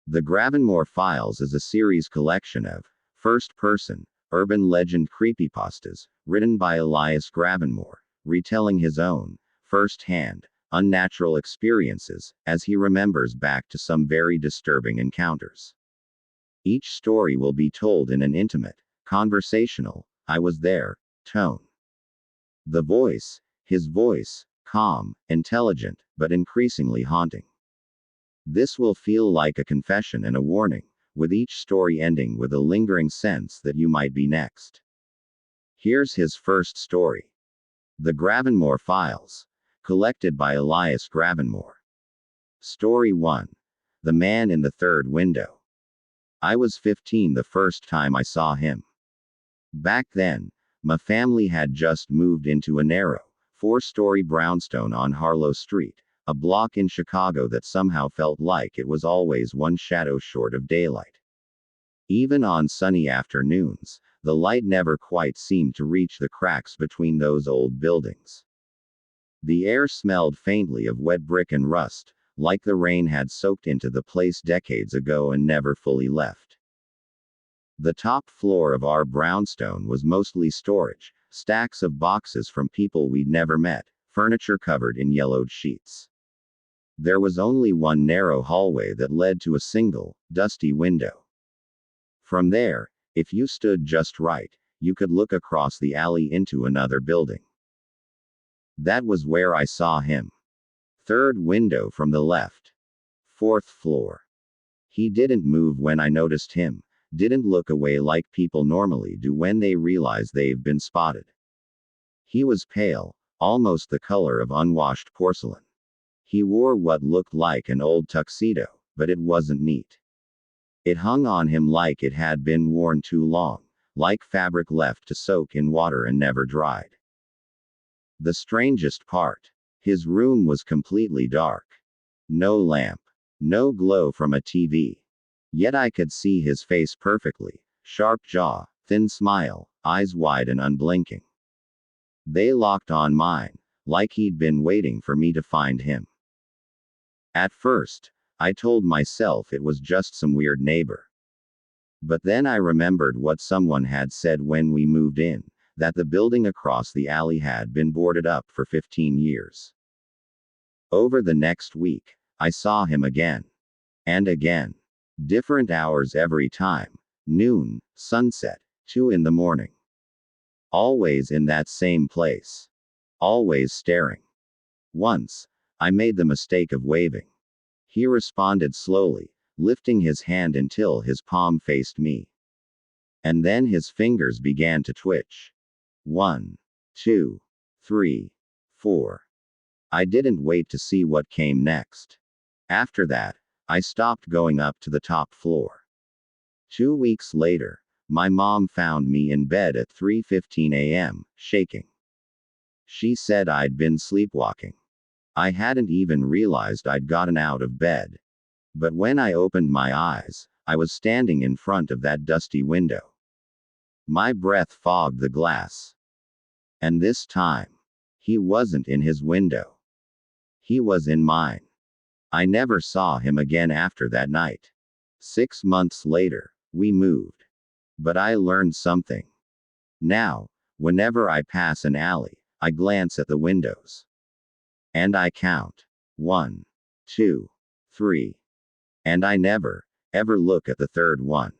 The Gravenmoor Files is a series collection of first-person, urban legend creepypastas, written by Elias Gravenmoor, retelling his own, first-hand, unnatural experiences, as he remembers back to some very disturbing encounters. Each story will be told in an intimate, conversational, I was there, tone. His voice, calm, intelligent, but increasingly haunting. This will feel like a confession and a warning, with each story ending with a lingering sense that you might be next. Here's his first story. The Gravenmoor Files, collected by Elias Gravenmoor. Story 1. The Man in the Third Window. I was 15 the first time I saw him. Back then, my family had just moved into a narrow, 4-story brownstone on Harlow Street, a block in Chicago that somehow felt like it was always one shadow short of daylight. Even on sunny afternoons, the light never quite seemed to reach the cracks between those old buildings. The air smelled faintly of wet brick and rust, like the rain had soaked into the place decades ago and never fully left. The top floor of our brownstone was mostly storage, stacks of boxes from people we'd never met, furniture covered in yellowed sheets. There was only one narrow hallway that led to a single, dusty window. From there, if you stood just right, you could look across the alley into another building. That was where I saw him. Third window from the left. 4th floor. He didn't move when I noticed him, didn't look away like people normally do when they realize they've been spotted. He was pale, almost the color of unwashed porcelain. He wore what looked like an old tuxedo, but it wasn't neat. It hung on him like it had been worn too long, like fabric left to soak in water and never dried. The strangest part. His room was completely dark. No lamp. No glow from a TV. Yet I could see his face perfectly, sharp jaw, thin smile, eyes wide and unblinking. They locked on mine, like he'd been waiting for me to find him. At first, I told myself it was just some weird neighbor. But then I remembered what someone had said when we moved in, that the building across the alley had been boarded up for 15 years. Over the next week, I saw him again. And again. Different hours every time. Noon, sunset, 2 in the morning. Always in that same place. Always staring. Once, I made the mistake of waving. He responded slowly, lifting his hand until his palm faced me. And then his fingers began to twitch. 1, 2, 3, 4. I didn't wait to see what came next. After that, I stopped going up to the top floor. 2 weeks later, my mom found me in bed at 3:15 a.m., shaking. She said I'd been sleepwalking. I hadn't even realized I'd gotten out of bed. But when I opened my eyes, I was standing in front of that dusty window. My breath fogged the glass. And this time, he wasn't in his window. He was in mine. I never saw him again after that night. 6 months later, we moved. But I learned something. Now, whenever I pass an alley, I glance at the windows. And I count. 1, 2, 3. And I never, ever look at the third one.